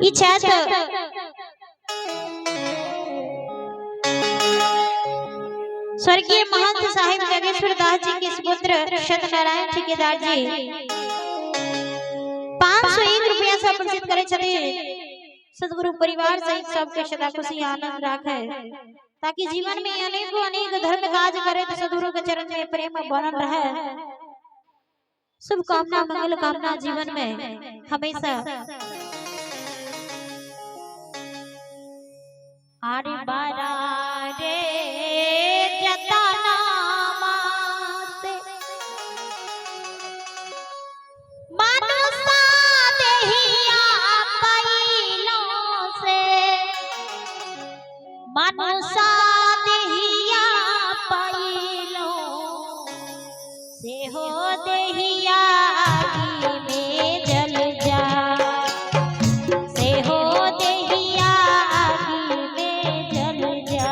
इच्छात स्वर्गीय महंत साहिब जगेश्वर दास जी के सुपुत्र सत्यनारायण ठेकेदार जी 501 रुपया से प्रसिद्ध करे छथि। सदगुरु परिवार सहित सबके सदा खुशी आनंद राखे ताकि जीवन में अनेक धर्म काज करे तो सदगुरु के चरण में प्रेम बनल रहे। शुभ कामना मंगल कामना जीवन में हमेशा। आरे बारा रे जतना माते मानुसा देहिया पैलो से मानुसा देहिया पैलो से हो देहिया में जल जा से हो देहिया में जल जा।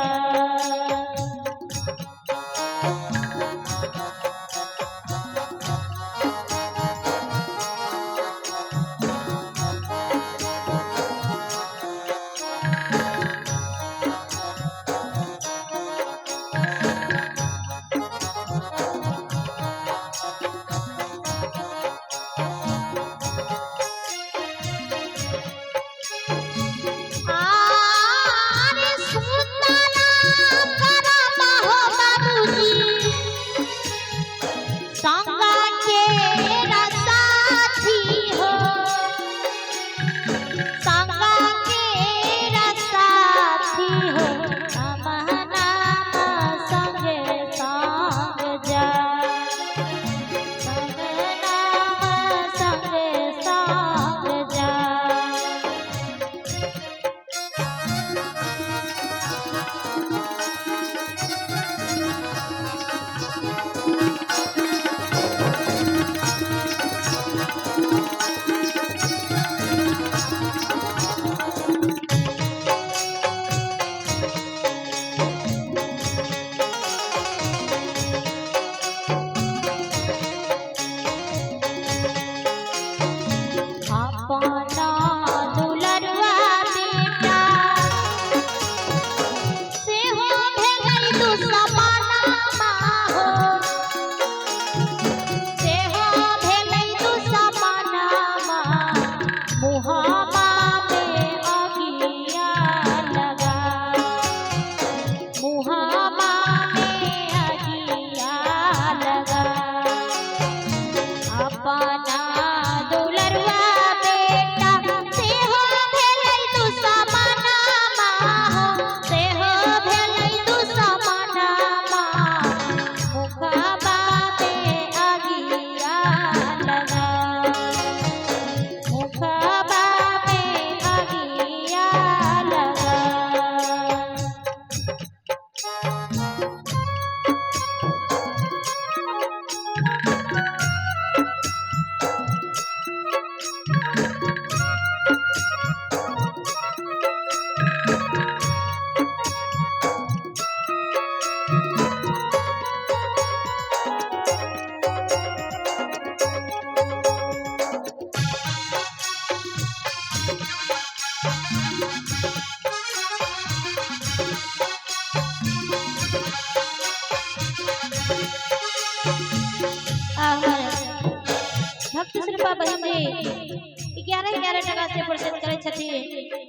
भक्त श्रीपा बहन जी 11 टका से प्रसिद्ध करे छथि।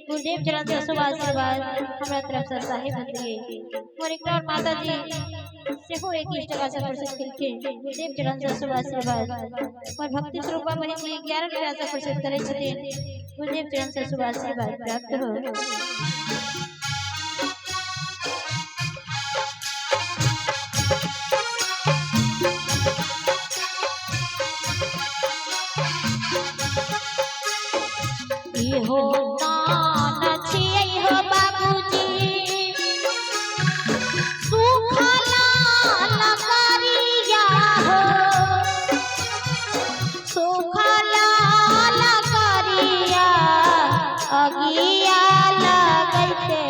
गुरुदेव चरण से शुभ आशीर्वाद हमरा तरफ से साहिब दिए। और एक और माता जी से हो 21 टका से प्रसिद्ध करके गुरुदेव चरण से शुभ आशीर्वाद। और भक्ति श्रीपा बहन जी 11 टका से प्रसिद्ध करे छथि। गुरुदेव चरण से शुभ आशीर्वाद प्राप्त हो। हो नान छियै हो बाबूजी सुखला लकड़िया हो सुखला लकड़िया अगिया लगैते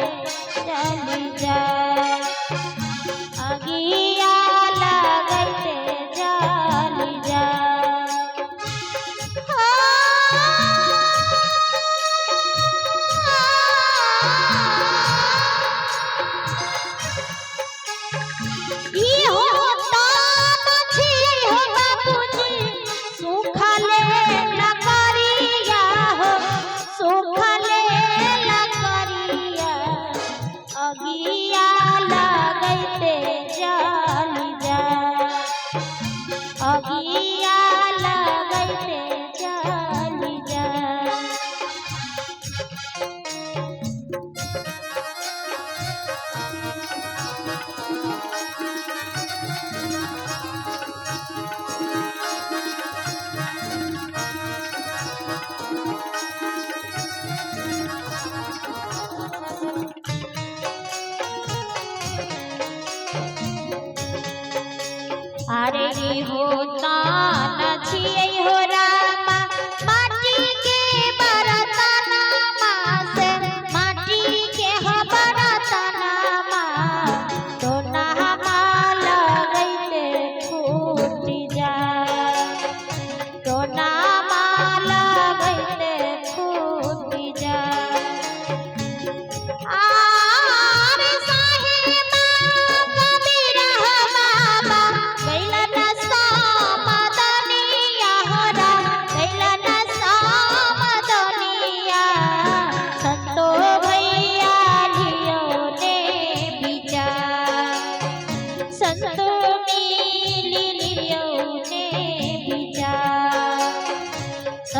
चली जाए अगिया लगैते चली जाए।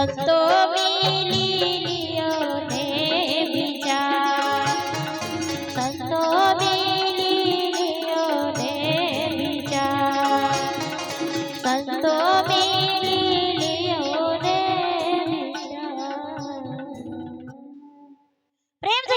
संतो मिली लियो ने विचार संतो मिली लियो ने विचार संतो मिली लियो ने विचार प्रेम